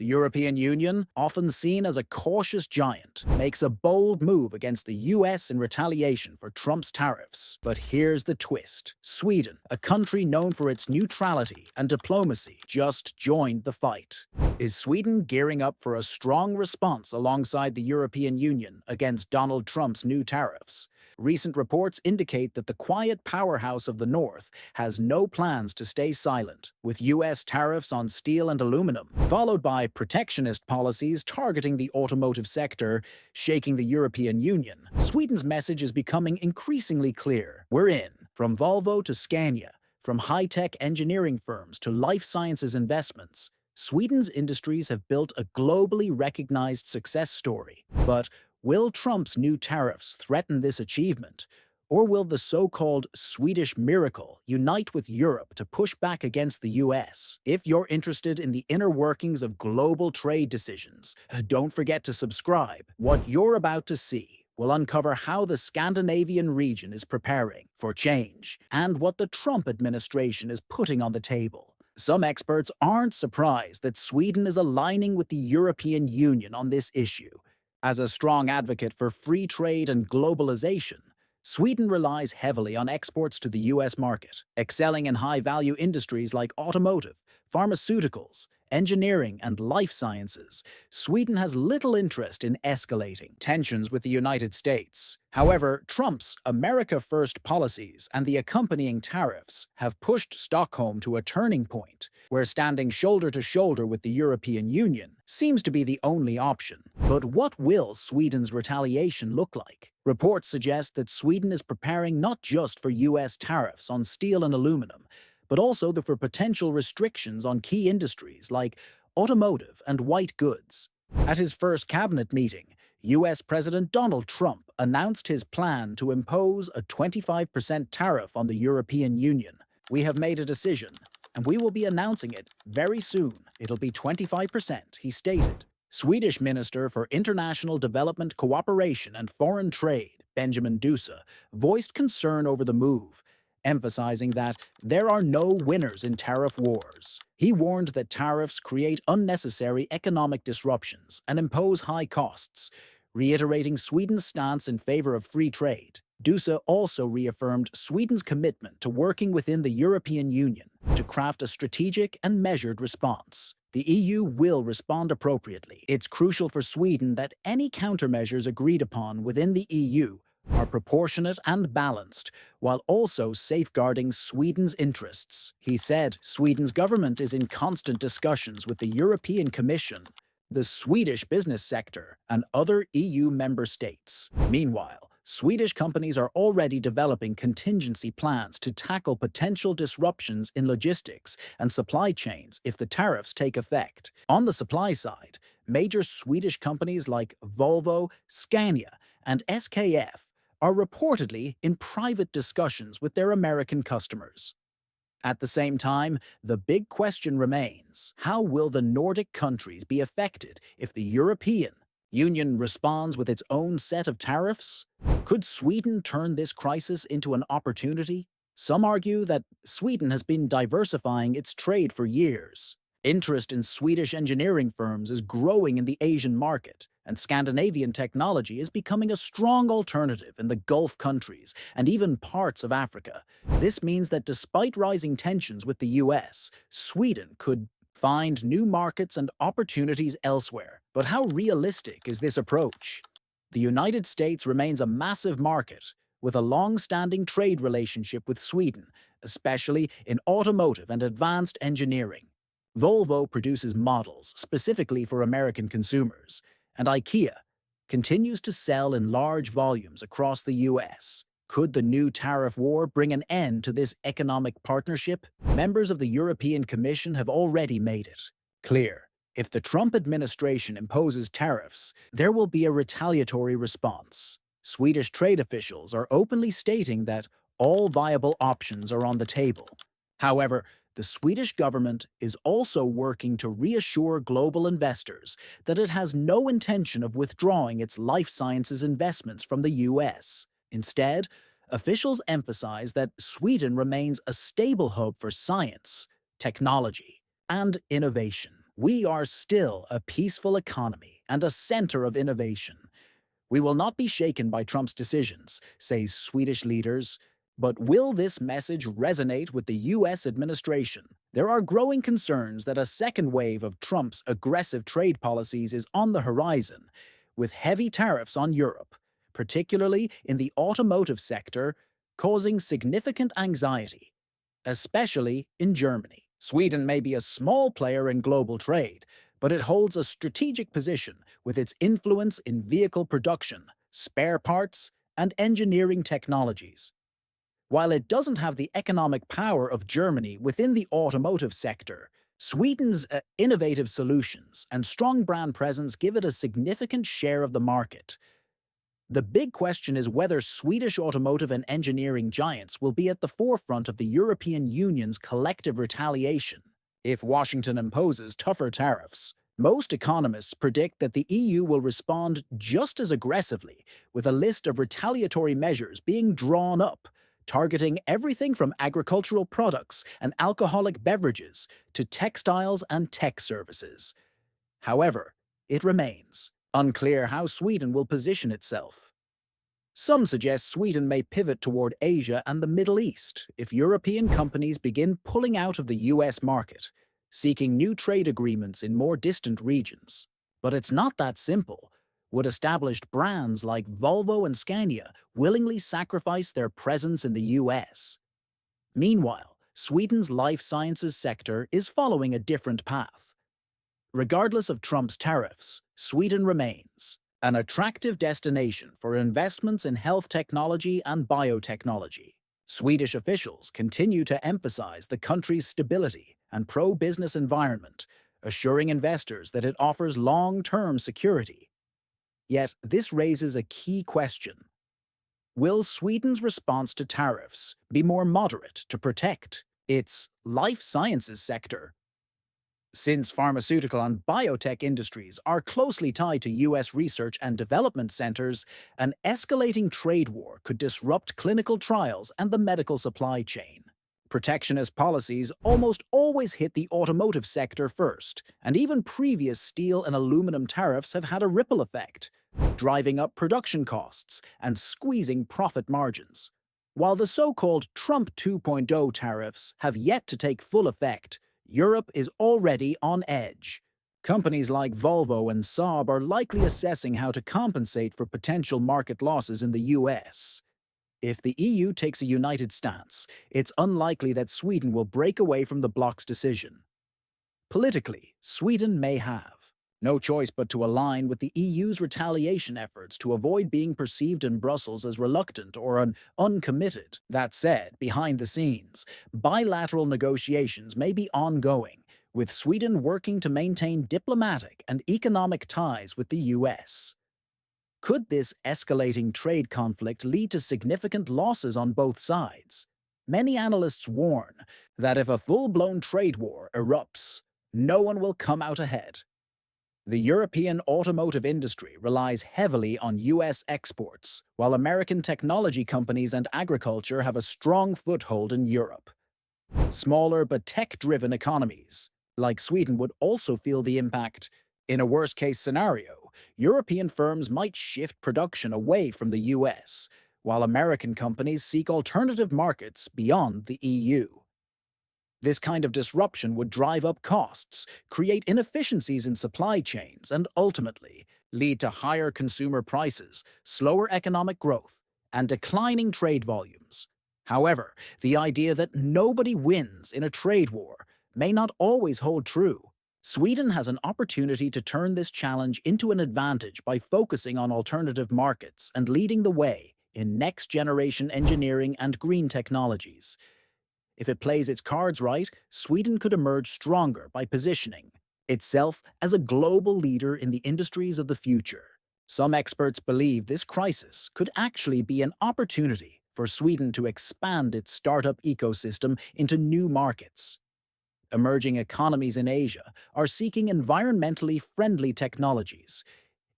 European Union, often seen as a cautious giant, makes a bold move against the US in retaliation for Trump's tariffs. But here's the twist. Sweden, a country known for its neutrality and diplomacy, just joined the fight. Is Sweden gearing up for a strong response alongside the European Union against Donald Trump's new tariffs? Recent reports indicate that the quiet powerhouse of the North has no plans to stay silent, with US tariffs on steel and aluminum, followed by protectionist policies targeting the automotive sector, shaking the European Union. Sweden's message is becoming increasingly clear. We're in, from Volvo to Scania, from high-tech engineering firms to life sciences investments. Sweden's industries have built a globally recognized success story. But will Trump's new tariffs threaten this achievement? Or will the so-called Swedish miracle unite with Europe to push back against the US? If you're interested in the inner workings of global trade decisions, don't forget to subscribe. What you're about to see will uncover how the Scandinavian region is preparing for change and what the Trump administration is putting on the table. Some experts aren't surprised that Sweden is aligning with the European Union on this issue. As a strong advocate for free trade and globalization, Sweden relies heavily on exports to the US market, excelling in high-value industries like automotive, pharmaceuticals, engineering, and life sciences. Sweden has little interest in escalating tensions with the United States. However, Trump's America First policies and the accompanying tariffs have pushed Stockholm to a turning point, where standing shoulder to shoulder with the European Union seems to be the only option. But what will Sweden's retaliation look like? Reports suggest that Sweden is preparing not just for US tariffs on steel and aluminum, but also for potential restrictions on key industries like automotive and white goods. At his first cabinet meeting, US President Donald Trump announced his plan to impose a 25% tariff on the European Union. "We have made a decision, and we will be announcing it very soon. It'll be 25%, he stated. Swedish Minister for International Development Cooperation and Foreign Trade, Benjamin Dusa, voiced concern over the move, emphasizing that there are no winners in tariff wars. He warned that tariffs create unnecessary economic disruptions and impose high costs, reiterating Sweden's stance in favor of free trade. Dusa also reaffirmed Sweden's commitment to working within the European Union to craft a strategic and measured response. The EU will respond appropriately. It's crucial for Sweden that any countermeasures agreed upon within the EU are proportionate and balanced, while also safeguarding Sweden's interests. He said Sweden's government is in constant discussions with the European Commission, the Swedish business sector, and other EU member states. Meanwhile, Swedish companies are already developing contingency plans to tackle potential disruptions in logistics and supply chains if the tariffs take effect. On the supply side, major Swedish companies like Volvo, Scania, and SKF are reportedly in private discussions with their American customers. At the same time, the big question remains: how will the Nordic countries be affected if the European Union responds with its own set of tariffs? Could Sweden turn this crisis into an opportunity? Some argue that Sweden has been diversifying its trade for years. Interest in Swedish engineering firms is growing in the Asian market, and Scandinavian technology is becoming a strong alternative in the Gulf countries and even parts of Africa. This means that despite rising tensions with the US, Sweden could find new markets and opportunities elsewhere. But how realistic is this approach? The United States remains a massive market, with a long-standing trade relationship with Sweden, especially in automotive and advanced engineering. Volvo produces models specifically for American consumers, and IKEA continues to sell in large volumes across the US. Could the new tariff war bring an end to this economic partnership? Members of the European Commission have already made it clear: if the Trump administration imposes tariffs, there will be a retaliatory response. Swedish trade officials are openly stating that all viable options are on the table. However, the Swedish government is also working to reassure global investors that it has no intention of withdrawing its life sciences investments from the US. Instead, officials emphasize that Sweden remains a stable hub for science, technology, and innovation. We are still a peaceful economy and a center of innovation. We will not be shaken by Trump's decisions, say Swedish leaders. But will this message resonate with the US administration? There are growing concerns that a second wave of Trump's aggressive trade policies is on the horizon, with heavy tariffs on Europe, particularly in the automotive sector, causing significant anxiety, especially in Germany. Sweden may be a small player in global trade, but it holds a strategic position with its influence in vehicle production, spare parts, and engineering technologies. While it doesn't have the economic power of Germany within the automotive sector, Sweden's innovative solutions and strong brand presence give it a significant share of the market. The big question is whether Swedish automotive and engineering giants will be at the forefront of the European Union's collective retaliation if Washington imposes tougher tariffs. Most economists predict that the EU will respond just as aggressively, with a list of retaliatory measures being drawn up, targeting everything from agricultural products and alcoholic beverages to textiles and tech services. However, it remains unclear how Sweden will position itself. Some suggest Sweden may pivot toward Asia and the Middle East if European companies begin pulling out of the US market, seeking new trade agreements in more distant regions. But it's not that simple. Would established brands like Volvo and Scania willingly sacrifice their presence in the US? Meanwhile, Sweden's life sciences sector is following a different path. Regardless of Trump's tariffs, Sweden remains an attractive destination for investments in health technology and biotechnology. Swedish officials continue to emphasize the country's stability and pro-business environment, assuring investors that it offers long-term security. Yet, this raises a key question. Will Sweden's response to tariffs be more moderate to protect its life sciences sector? Since pharmaceutical and biotech industries are closely tied to US research and development centers, an escalating trade war could disrupt clinical trials and the medical supply chain. Protectionist policies almost always hit the automotive sector first, and even previous steel and aluminum tariffs have had a ripple effect, driving up production costs and squeezing profit margins. While the so-called Trump 2.0 tariffs have yet to take full effect, Europe is already on edge. Companies like Volvo and Saab are likely assessing how to compensate for potential market losses in the US. If the EU takes a united stance, it's unlikely that Sweden will break away from the bloc's decision. Politically, Sweden may have no choice but to align with the EU's retaliation efforts to avoid being perceived in Brussels as reluctant or uncommitted. That said, behind the scenes, bilateral negotiations may be ongoing, with Sweden working to maintain diplomatic and economic ties with the US. Could this escalating trade conflict lead to significant losses on both sides? Many analysts warn that if a full-blown trade war erupts, no one will come out ahead. The European automotive industry relies heavily on US exports, while American technology companies and agriculture have a strong foothold in Europe. Smaller but tech-driven economies, like Sweden, would also feel the impact. In a worst-case scenario, European firms might shift production away from the US, while American companies seek alternative markets beyond the EU. This kind of disruption would drive up costs, create inefficiencies in supply chains, and ultimately lead to higher consumer prices, slower economic growth, and declining trade volumes. However, the idea that nobody wins in a trade war may not always hold true. Sweden has an opportunity to turn this challenge into an advantage by focusing on alternative markets and leading the way in next-generation engineering and green technologies. If it plays its cards right, Sweden could emerge stronger by positioning itself as a global leader in the industries of the future. Some experts believe this crisis could actually be an opportunity for Sweden to expand its startup ecosystem into new markets. Emerging economies in Asia are seeking environmentally friendly technologies.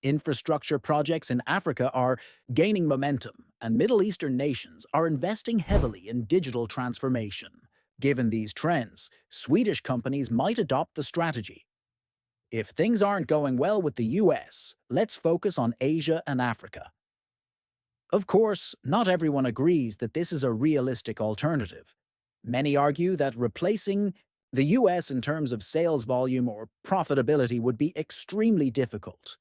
Infrastructure projects in Africa are gaining momentum, and Middle Eastern nations are investing heavily in digital transformation. Given these trends, Swedish companies might adopt the strategy. If things aren't going well with the US, let's focus on Asia and Africa. Of course, not everyone agrees that this is a realistic alternative. Many argue that replacing the US in terms of sales volume or profitability would be extremely difficult.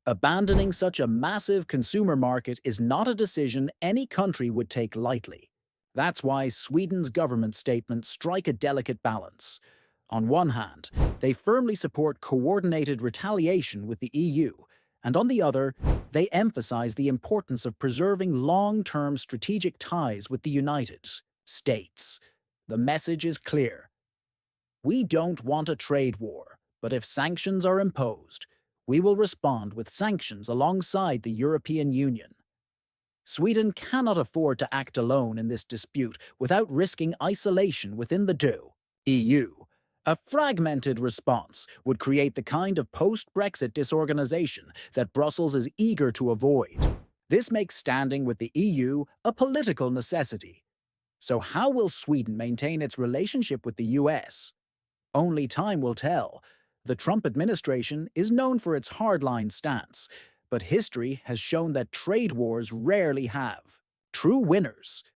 Abandoning such a massive consumer market is not a decision any country would take lightly. That's why Sweden's government statements strike a delicate balance. On one hand, they firmly support coordinated retaliation with the EU, and on the other, they emphasize the importance of preserving long-term strategic ties with the United States. The message is clear. We don't want a trade war, but if sanctions are imposed, we will respond with sanctions alongside the European Union. Sweden cannot afford to act alone in this dispute without risking isolation within the EU. A fragmented response would create the kind of post-Brexit disorganization that Brussels is eager to avoid. This makes standing with the EU a political necessity. So how will Sweden maintain its relationship with the US? Only time will tell. The Trump administration is known for its hardline stance, but history has shown that trade wars rarely have true winners.